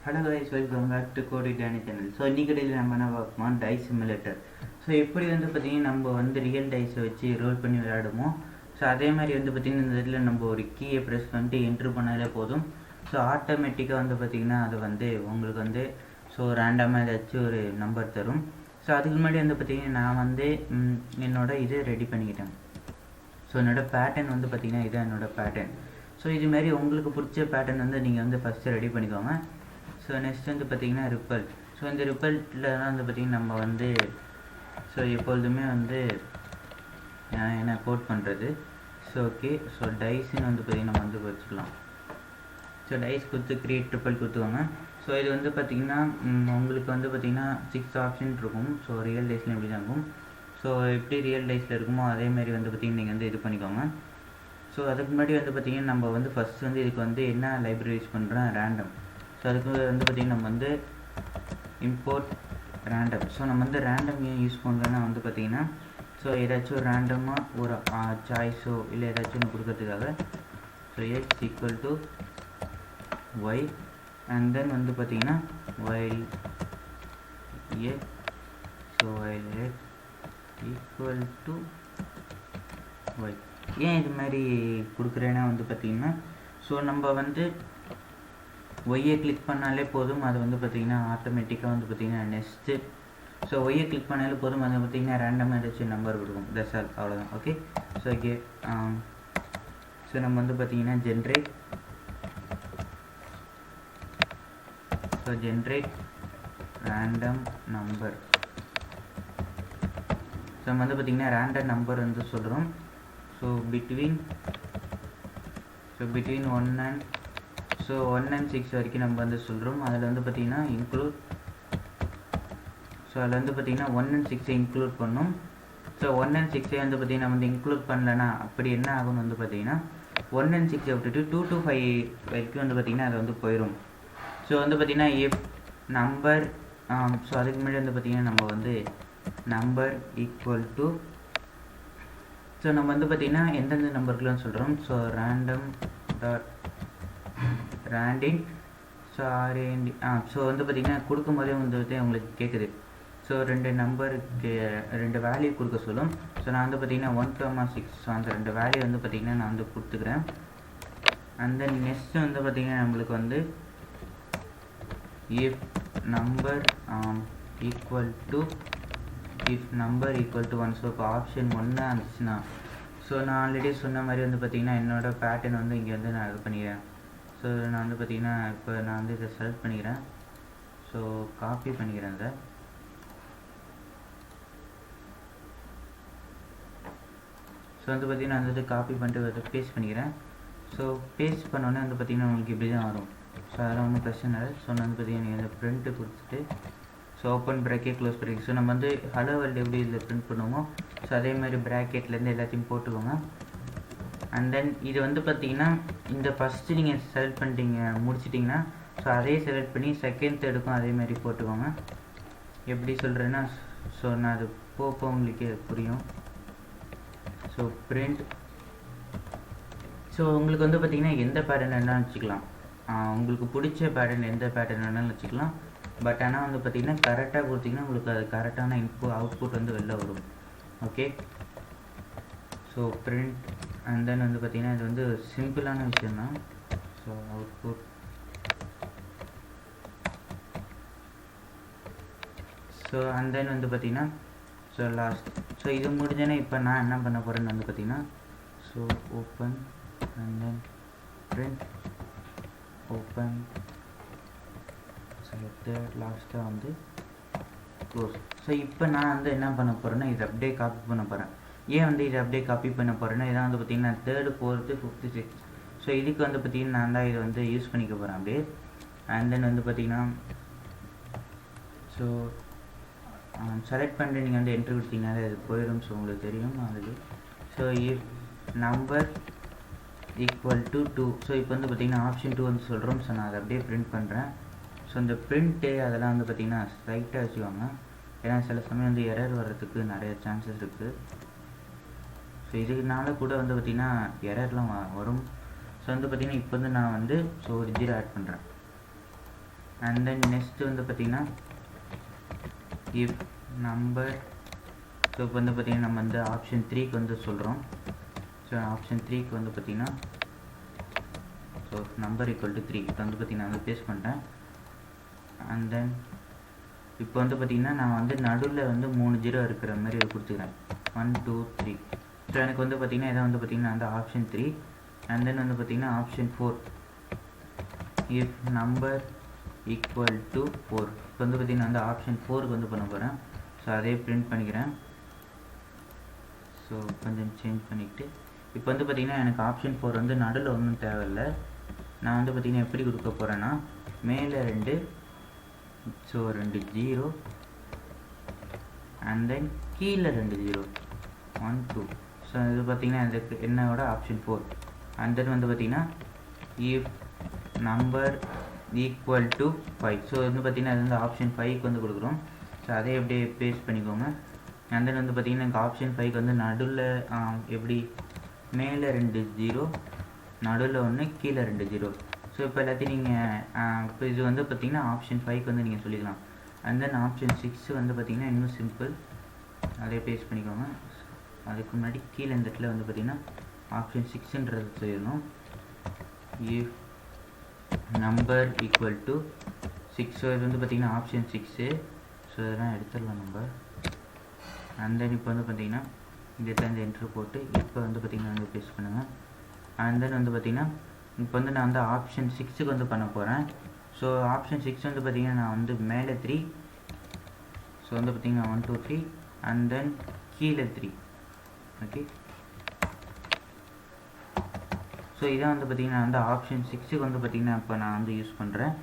Hello guys, welcome back to கோடி டேனி channel. So இன்றைக்கி நம்ம என்ன பார்ப்போம், டை சிமுலேட்டர். ஸோ எப்படி வந்து பார்த்திங்கன்னா நம்ம வந்து ரியல் டைஸை வச்சு ரோல் பண்ணி விளையாடுமோ, ஸோ அதே மாதிரி வந்து பார்த்திங்கன்னா இந்த இதில் நம்ம ஒரு கீயை ப்ரெஸ் பண்ணிட்டு என்ட்ரு பண்ணாலே போதும். ஸோ ஆட்டோமேட்டிக்காக வந்து பார்த்திங்கன்னா அது வந்து உங்களுக்கு வந்து ஸோ ரேண்டமாக ஏதாச்சும் ஒரு நம்பர் தரும். ஸோ அதுக்கு முன்னாடி வந்து பார்த்திங்கன்னா நான் வந்து என்னோடய இது ரெடி பண்ணிக்கிட்டேன். ஸோ என்னோடய பேட்டர்ன் வந்து பார்த்திங்கன்னா இதுதான் என்னோடய பேட்டர்ன். ஸோ இதுமாரி உங்களுக்கு பிடிச்ச பேட்டர்ன் வந்து நீங்கள் வந்து ஃபஸ்ட்டு ரெடி பண்ணிக்கோங்க. ஸோ நெக்ஸ்ட் வந்து பார்த்திங்கன்னா ரிப்பல். ஸோ இந்த ரிப்பல்ட்டில் தான் வந்து பார்த்திங்கன்னா நம்ம வந்து ஸோ எப்பொழுதுமே வந்து என்ன கோட் பண்ணுறது. ஸோ ஓகே, ஸோ டைஸ்ன்னு வந்து பார்த்திங்கன்னா நம்ம வந்து வச்சுக்கலாம். ஸோ டைஸ் கொடுத்து க்ரியேட் ட்ரிப்பல் கொடுத்துக்கோங்க. ஸோ இது வந்து பார்த்திங்கன்னா உங்களுக்கு வந்து பார்த்திங்கன்னா 6 ஆப்ஷன் இருக்கும். ஸோ ரியல் டைஸில் எப்படி தான் இருக்கும். ஸோ எப்படி ரியல் டைஸில் இருக்குமோ அதேமாதிரி வந்து பார்த்திங்கன்னா நீங்கள் வந்து இது பண்ணிக்கோங்க. ஸோ அதுக்கு முன்னாடி வந்து பார்த்திங்கன்னா நம்ம வந்து ஃபஸ்ட் வந்து இதுக்கு வந்து என்ன லைப்ரரி யூஸ் பண்ணுறோம், ரேண்டம். ஸோ அதுக்கு வந்து பார்த்திங்கன்னா நம்ம வந்து இம்போர்ட் ரேண்டம். ஸோ நம்ம வந்து ரேண்டம் ஏன் யூஸ் பண்ணுறோன்னா வந்து பார்த்திங்கன்னா ஸோ ஏதாச்சும் ரேண்டமாக ஒரு சாய்ஸோ இல்லை ஏதாச்சும் ஒன்று கொடுக்கறதுக்காக. So x equal to y and then வந்து பார்த்திங்கன்னா while a. So while x equal to y. ஏன் இது மாதிரி கொடுக்குறேன்னா வந்து பார்த்திங்கன்னா ஸோ நம்ம வந்து ஒய்யை கிளிக் பண்ணாலே போதும், அது வந்து பார்த்திங்கன்னா ஆட்டோமேட்டிக்காக வந்து பார்த்திங்கன்னா நெக்ஸ்ட்டு. ஸோ ஒய்யை கிளிக் பண்ணாலே போதும், அது பார்த்திங்கன்னா ரேண்டமாக ஏதாச்சும் நம்பர் கொடுக்கும். தட்ஸ் ஆல், அவ்வளோதான். Okay, so okay. ஸோ நம்ம வந்து பார்த்திங்கன்னா generate. So generate random number. So நம்ம வந்து பார்த்திங்கன்னா ரேண்டம் நம்பர் வந்து சொல்கிறோம். ஸோ பிட்வீன் 1 and 6 வரைக்கும் நம்ம வந்து சொல்கிறோம். அதில் வந்து பார்த்திங்கன்னா இன்க்ளூட். ஸோ அதில் வந்து பார்த்திங்கன்னா 1 and 6 இன்க்ளூட் பண்ணணும். ஸோ 1 and 6 வந்து பார்த்திங்கன்னா வந்து இன்க்ளூட் பண்ணலன்னா அப்படி என்ன ஆகும்னு வந்து பார்த்திங்கன்னா 1 and 6 விட்டுட்டு 2 to 5 வரைக்கும் வந்து பார்த்திங்கன்னா அது வந்து போயிடும். ஸோ வந்து பார்த்திங்கன்னா இஃப் நம்பர் ஸோ அதுக்கு முன்னாடி வந்து பார்த்திங்கன்னா நம்ம வந்து நம்பர் ஈக்குவல் டு. ஸோ நம்ம வந்து பார்த்திங்கன்னா எந்தெந்த நம்பருக்குலாம் சொல்கிறோம். So random dot randint. So R A N D so வந்து பார்த்திங்கன்னா கொடுக்கும்போதே வந்து உங்களுக்கு கேட்குது. ஸோ 2 நம்பருக்கு 2 வேல்யூ கொடுக்க சொல்லும். ஸோ நான் வந்து பார்த்திங்கன்னா 1, 6. ஸோ அந்த 2 வேல்யூ வந்து பார்த்திங்கன்னா நான் வந்து கொடுத்துக்கிறேன். அண்ட் தென் நெக்ஸ்ட்டு வந்து பார்த்திங்கன்னா நம்மளுக்கு வந்து if number equal to 1. So இப்போ ஆப்ஷன் 1 இருந்துச்சுன்னா ஸோ நான் ஆல்ரெடி சொன்ன மாதிரி வந்து பார்த்திங்கன்னா என்னோடய பேட்டர்ன் வந்து இங்கே வந்து நான் இது பண்ணிக்கிறேன். ஸோ நான் வந்து பார்த்திங்கன்னா இப்போ நான் வந்து இதை செலக்ட் பண்ணிக்கிறேன். ஸோ காப்பி பண்ணிக்கிறேன் இதை. ஸோ வந்து பார்த்திங்கன்னா அந்த இது காப்பி பண்ணிட்டு அதை பேஸ்ட் பண்ணிக்கிறேன். ஸோ பேஸ்ட் பண்ணோன்னே வந்து பார்த்திங்கன்னா உங்களுக்கு இப்படி தான் வரும். ஸோ அதெல்லாம் ஒன்றும் பிரச்சனை இல்லை. ஸோ நான் வந்து பார்த்திங்கன்னா நீங்கள் இந்த ப்ரிண்ட்டு கொடுத்துட்டு so open bracket close bracket. So நம்ம வந்து ஹலோ வேர்ல்டு எப்படி இதில் ப்ரிண்ட் பண்ணுவோமோ ஸோ அதேமாதிரி ப்ராக்கெட்லேருந்து எல்லாத்தையும் போட்டுக்கோங்க. அண்ட் தென் இது வந்து பார்த்திங்கன்னா இந்த ஃபஸ்ட்டு நீங்கள் செலக்ட் பண்ணிட்டீங்க முடிச்சிட்டிங்கன்னா ஸோ அதே செலக்ட் பண்ணி செகண்ட் தேர்டுக்கும் அதேமாதிரி போட்டுக்கோங்க. எப்படி சொல்கிறேன்னா ஸோ நான் அது போப்போ உங்களுக்கு புரியும். So print. ஸோ உங்களுக்கு வந்து பார்த்திங்கன்னா எந்த பேட்டர்ன் வேணாலும் வச்சுக்கலாம். உங்களுக்கு பிடிச்ச பேட்டர்ன் எந்த பேட்டர்ன் வேணாலும் வச்சுக்கலாம். பட் ஆனால் வந்து பார்த்திங்கன்னா கரெக்டாக கொடுத்திங்கன்னா உங்களுக்கு அது கரெக்டான அவுட்புட் வந்து வெளில வரும். Okay, so print and then வந்து பார்த்திங்கன்னா இது வந்து சிம்பிளான விஷயந்தான். So output. So and then வந்து பார்த்திங்கன்னா ஸோ லாஸ்ட். ஸோ இது முடிஞ்சோன்னே இப்போ நான் என்ன பண்ண போகிறேன்னு வந்து பார்த்திங்கன்னா so open and then print open. லாஸ்ட்டாக வந்து க்ளோஸ். ஸோ இப்போ நான் வந்து என்ன பண்ண போகிறேன்னா இதை அப்படியே காப்பி பண்ண போகிறேன். ஏன் வந்து இதை அப்படியே காப்பி பண்ண போகிறேன்னா இதான் வந்து பார்த்திங்கன்னா 3rd 4th 5th 6th. So இதுக்கு வந்து பார்த்திங்கன்னா நான் தான் இதை வந்து யூஸ் பண்ணிக்க போகிறேன் அப்படியே. அண்ட் தென் வந்து பார்த்திங்கன்னா ஸோ செலக்ட் பண்ணிட்டு நீங்கள் வந்து என்ட்ரு கொடுத்தீங்கனாலே அது போயிடும். ஸோ உங்களுக்கு தெரியும் அதுக்கு. So if number equal to 2. So இப்போ வந்து பார்த்திங்கன்னா ஆப்ஷன் 2 வந்து சொல்கிறோம். ஸோ நான் அதை அப்படியே பிரிண்ட் பண்ணுறேன். ஸோ இந்த பிரிண்ட்டு அதெல்லாம் வந்து பார்த்திங்கன்னா ஸ்ட்ரைட்டாக வச்சுக்கோங்க. ஏன்னா சில சமயம் வந்து எரர் வர்றதுக்கு நிறைய சான்சஸ் இருக்குது. ஸோ இதுனால கூட வந்து பார்த்திங்கன்னா எரர்லாம் வரும். ஸோ வந்து பார்த்திங்கன்னா இப்போ வந்து நான் வந்து ஸோ ஒரு 0 ஆட் பண்ணுறேன். அண்ட் தென் நெக்ஸ்ட்டு வந்து பார்த்திங்கன்னா இஃப் நம்பர். ஸோ இப்போ வந்து பார்த்திங்கன்னா நம்ம வந்து ஆப்ஷன் 3க்கு வந்து சொல்கிறோம். ஸோ ஆப்ஷன் 3க்கு வந்து பார்த்திங்கன்னா ஸோ நம்பர் ஈக்குவல் டு 3 இப்போ வந்து பார்த்திங்கன்னா வந்து பேஸ்ட் பண்ணிட்டேன். அண்ட் தென் இப்போ வந்து பார்த்திங்கன்னா நான் வந்து நடுவில் வந்து 3 0 இருக்கிற மாதிரி கொடுத்துக்கிறேன். 1 2 3. ஸோ எனக்கு வந்து பார்த்திங்கன்னா இதான் வந்து பார்த்திங்கன்னா அந்த ஆப்ஷன் 3. அண்ட் தென் வந்து பார்த்திங்கன்னா option 4 if number equal to 4. இப்போ வந்து பார்த்திங்கன்னா அந்த ஆப்ஷன் 4க்கு வந்து பண்ண போகிறேன். ஸோ அதே பிரிண்ட் பண்ணிக்கிறேன். ஸோ கொஞ்சம் சேஞ்ச் பண்ணிவிட்டு இப்போ வந்து பார்த்திங்கன்னா எனக்கு ஆப்ஷன் 4 வந்து நடுவில் ஒன்றும் தேவையில்லை. நான் வந்து பார்த்திங்கன்னா எப்படி கொடுக்க போகிறேன்னா மேலே 2 ஸோ 2 0 அண்ட் தென் கீழே 2 0 1 2. ஸோ இது பார்த்திங்கன்னா இதுக்கு என்னோட ஆப்ஷன் 4. அண்ட் தென் வந்து பார்த்திங்கன்னா if number equal to 5. So வந்து பார்த்திங்கன்னா அது வந்து ஆப்ஷன் 5க்கு வந்து கொடுக்குறோம். ஸோ அதே எப்படியே பேஸ்ட் பண்ணிக்கோங்க. அண்ட் தென் வந்து பார்த்திங்கன்னா எனக்கு ஆப்ஷன் 5க்கு வந்து நடுவில் எப்படி மேலே 2 0 நடுவில் 1 கீழே 2 0. ஸோ இப்போ எல்லாத்தையும் நீங்கள் இப்போ இது வந்து பார்த்திங்கன்னா ஆப்ஷன் 5க்கு வந்து நீங்கள் சொல்லிக்கலாம். அண்ட் தென் ஆப்ஷன் 6 வந்து பார்த்திங்கன்னா இன்னும் சிம்பிள். அதே பேஸ்ட் பண்ணிக்கோங்க. அதுக்கு முன்னாடி கீழே இந்த இடத்துல வந்து பார்த்திங்கன்னா ஆப்ஷன் 6ன்றது செய்யணும். If number equal to 6. So இது வந்து பார்த்திங்கன்னா ஆப்ஷன் 6. ஸோ இதெல்லாம் எடுத்துடலாம் நம்ம. அண்ட் தென் இப்போ வந்து பார்த்திங்கன்னா இந்த இடத்துல என்ட்ரு போட்டு இப்போ வந்து பார்த்திங்கன்னா வந்து பேஸ்ட் பண்ணுங்கள். அண்ட் தென் வந்து பார்த்திங்கன்னா இப்போ வந்து நான் வந்து ஆப்ஷன் 6க்கு வந்து பண்ண போகிறேன். ஸோ ஆப்ஷன் 6 வந்து பார்த்திங்கன்னா நான் வந்து மேலே 3. ஸோ வந்து பார்த்திங்கன்னா 1 2 3 அண்ட் தென் கீழே 3. ஓகே. ஸோ இதான் வந்து பார்த்திங்கன்னா வந்து ஆப்ஷன் 6க்கு வந்து பார்த்திங்கன்னா இப்போ நான் வந்து யூஸ் பண்ணுறேன்.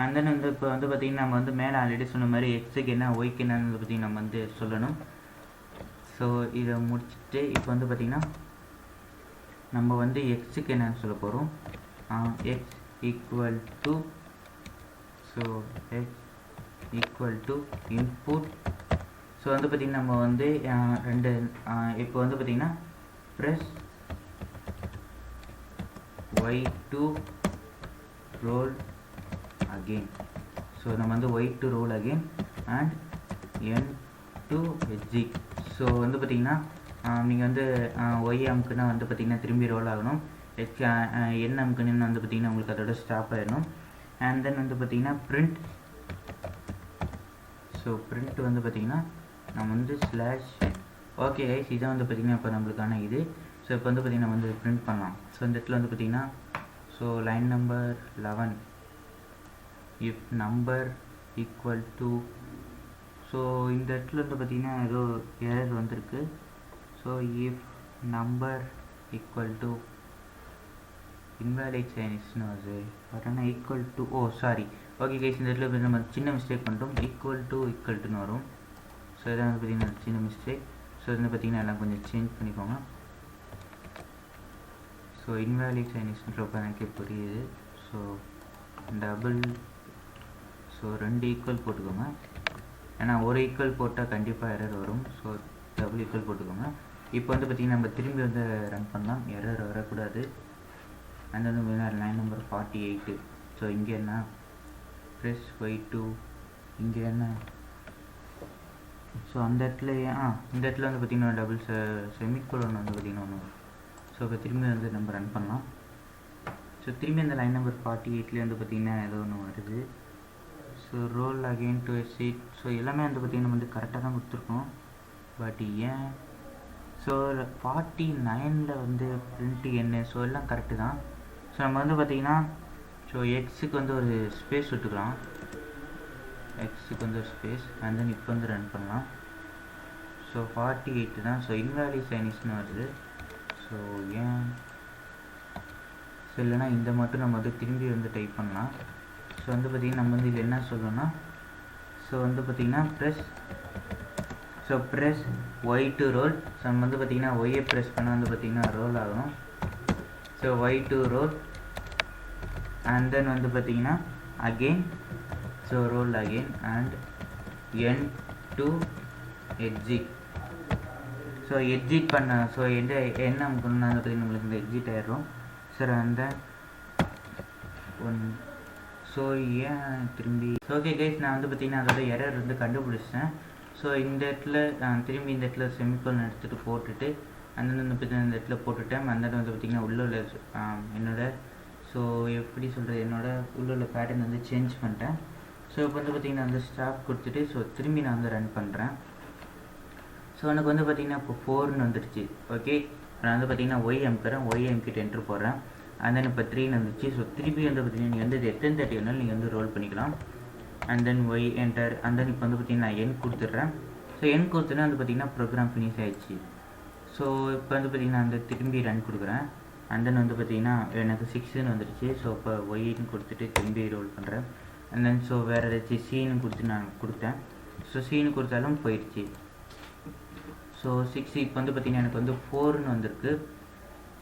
அண்ட் தென் வந்து இப்போ வந்து பார்த்திங்கன்னா நம்ம வந்து மேலே ஆல்ரெடி சொன்ன மாதிரி எக்ஸுக்கு என்ன ஒய்க்கு என்னன்னு பற்றி நம்ம வந்து சொல்லணும். ஸோ இதை முடிச்சுட்டு இப்போ வந்து பார்த்திங்கன்னா நம்ம வந்து எக்ஸுக்கு என்னன்னு சொல்ல போகிறோம். X equal to so x equal to input. So வந்து பார்த்திங்கன்னா நம்ம வந்து இப்போ வந்து பார்த்திங்கன்னா press y2 roll again. So நம்ம வந்து y2 roll again and n2 exit. So வந்து பார்த்திங்கன்னா நீங்கள் வந்து y அமுக்குன்னா வந்து பார்த்திங்கன்னா திரும்பி ரோல் ஆகணும். n அமுக்குன்னு வந்து பார்த்திங்கன்னா உங்களுக்கு அதோட ஸ்டாப் ஆகிடணும். அண்ட் தென் வந்து பார்த்திங்கன்னா print. ஸோ print வந்து பார்த்திங்கன்னா நம்ம வந்து /n. ஓகே கைஸ், இதான் வந்து பார்த்திங்கன்னா இப்போ நம்மளுக்கான இது. ஸோ இப்போ வந்து பார்த்திங்கன்னா நம்ம வந்து பிரிண்ட் பண்ணலாம். ஸோ இந்த இடத்துல வந்து பார்த்திங்கன்னா so line number 11 if number equal to. So இந்த இடத்துல வந்து பார்த்திங்கன்னா ஏதோ எரர் வந்திருக்கு. So if number equal to invalid சைனீஸ்னு வருது. பட் ஆனால் equal to sorry. Okay guys, இந்த இடத்துல நம்ம சின்ன மிஸ்டேக் பண்ணிட்டோம். ஈக்குவல் டுன்னு வரும். ஸோ இதான் வந்து பார்த்திங்கன்னா சின்ன மிஸ்டேக். ஸோ இது வந்து பார்த்திங்கன்னா எல்லாம் கொஞ்சம் சேஞ்ச் பண்ணிக்கோங்க. ஸோ இன்வாலிட் சைனீஸ்ன்றப்ப எனக்கு புரியுது. So double. ஸோ 2 ஈக்குவல் போட்டுக்கோங்க. ஏன்னா ஒரு ஈக்குவல் போட்டால் கண்டிப்பாக எரர் வரும். ஸோ டபுள் ஈக்குவல் போட்டுக்கோங்க. இப்போ வந்து பார்த்திங்கன்னா நம்ம திரும்பி வந்து ரன் பண்ணலாம், எரர் வரக்கூடாது. அந்த வந்து லைன் நம்பர் 48. ஸோ இங்கே என்ன ப்ரெஸ் y2, இங்கே என்ன. ஸோ அந்த இடத்துல இந்த இடத்துல வந்து பார்த்திங்கன்னா டபுள் செமிகோலன் வந்து பார்த்திங்கன்னா ஒன்று. ஸோ இப்போ திரும்பி வந்து நம்ம ரன் பண்ணலாம். ஸோ திரும்பி அந்த லைன் நம்பர் 48 வந்து பார்த்திங்கன்னா ஏதோ ஒன்று வருது. So roll again to a seat. So எல்லாமே வந்து பார்த்திங்கன்னா நம்ம வந்து கரெக்டாக தான் கொடுத்துருக்கோம். பட் ஏன் ஸோ 49ல் வந்து பிரிண்ட் என்ன. ஸோ எல்லாம் கரெக்டு தான். ஸோ நம்ம வந்து பார்த்திங்கன்னா ஸோ எக்ஸுக்கு வந்து ஒரு ஸ்பேஸ் விட்டுக்கலாம். எக்ஸுக்கு வந்து ஒரு ஸ்பேஸ் அண்ட் தென் இப்போ வந்து ரன் பண்ணலாம். ஸோ 48 தான். ஸோ இன்வாலிட் சைனீஸ்னு வருது. ஸோ ஏன் ஸோ இல்லைனா இந்த மட்டும் நம்ம வந்து திரும்பி வந்து டைப் பண்ணலாம். ஸோ வந்து பார்த்திங்கன்னா நம்ம வந்து இதில் என்ன சொல்லணும்னா ஸோ வந்து பார்த்திங்கன்னா ப்ரெஸ் y2 ரோல். ஸோ நம்ம வந்து பார்த்திங்கன்னா ஒய்யை ப்ரெஸ் பண்ணால் வந்து பார்த்திங்கன்னா ரோல் ஆகணும். So y2 role and then வந்து பார்த்திங்கன்னா again so roll again and n2 exit. So exit பண்ண ஸோ என்ன அமுக்கணும்னா வந்து பார்த்திங்கன்னா நம்மளுக்கு இந்த எக்ஸிட் ஆயிடும். சார் அந்த ஸோ ஏன் திரும்பி ஓகே கைஸ், நான் வந்து பார்த்திங்கன்னா அதோட எரர் வந்து கண்டுபிடிச்சேன். ஸோ இந்த இடத்துல திரும்பி இந்த இடத்துல செமிகோலன் எடுத்துகிட்டு போட்டுட்டு அந்த வந்து பார்த்திங்கன்னா இந்த இடத்துல போட்டுட்டேன். அந்த இடம் வந்து பார்த்திங்கன்னா உள்ள என்னோட ஸோ எப்படி சொல்கிறது, என்னோட உள்ள பேட்டர்ன் வந்து சேஞ்ச் பண்ணிட்டேன். ஸோ இப்போ வந்து பார்த்திங்கன்னா வந்து ஸ்டாப் கொடுத்துட்டு ஸோ திரும்பி நான் வந்து ரன் பண்ணுறேன். ஸோ எனக்கு வந்து பார்த்திங்கன்னா இப்போ 4ன்னு வந்துடுச்சு. ஓகே, நான் வந்து பார்த்திங்கன்னா ஒய் அமுக்கிறேன், ஒய் அமுக்கிட்டு என்ட்ரு போடுறேன். அண்ட் தென் இப்போ 3ன்னு வந்துச்சு. ஸோ திருப்பி வந்து பார்த்திங்கன்னா நீங்கள் வந்து எத்தனை தேர்ட்டி வேணாலும் நீங்கள் வந்து ரோல் பண்ணிக்கலாம். And then y enter. And then இப்போ வந்து பார்த்திங்கன்னா நான் என் கொடுத்துட்றேன். ஸோ என் கொடுத்தோன்னா வந்து பார்த்திங்கன்னா ப்ரோக்ராம் ஃபினிஷ் ஆகிடுச்சு. ஸோ இப்போ வந்து பார்த்திங்கன்னா அந்த திரும்பி ரன் கொடுக்குறேன். அண்ட் தென் வந்து பார்த்திங்கன்னா எனக்கு 6ன்னு வந்துடுச்சு. ஸோ இப்போ ஒய்ன்னு கொடுத்துட்டு திரும்பி ரோல் பண்ணுறேன். அண்ட் தென் ஸோ வேறு ஏதாச்சும் சீனு கொடுத்து நான் கொடுத்தேன். ஸோ சீனு கொடுத்தாலும் போயிடுச்சு. ஸோ 6 இப்போ வந்து பார்த்திங்கன்னா எனக்கு வந்து 4ன்னு வந்திருக்கு.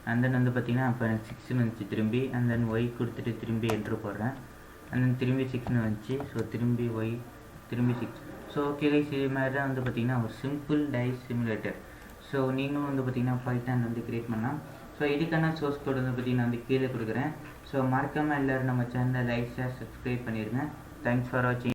அண்ட் தென் வந்து பார்த்திங்கன்னா இப்போ எனக்கு 6ன்னு வந்துச்சு திரும்பி. அண்ட் தென் ஒய் கொடுத்துட்டு திரும்பி என்ட்ரு போடுறேன். அண்ட் தென் திரும்பி 6ன்னு வந்துச்சு. ஸோ திரும்பி ஒய் திரும்பி 6. ஸோ ஓகே கைஸ், இது மாதிரி தான் வந்து பார்த்திங்கன்னா ஒரு சிம்பிள் டைஸ் சிமுலேட்டர். ஸோ நீங்களும் வந்து பார்த்திங்கன்னா பைத்தான் வந்து கிரியேட் பண்ணலாம். ஸோ இதுக்கான சோர்ஸ் கோட் வந்து பார்த்திங்கன்னா வந்து கீழே கொடுக்குறேன். ஸோ மறக்காமல் எல்லோரும் நம்ம சேனலை லைக் ஷேர் சப்ஸ்கிரைப் பண்ணிடுங்க. தேங்க்ஸ் ஃபார் வாட்சிங்.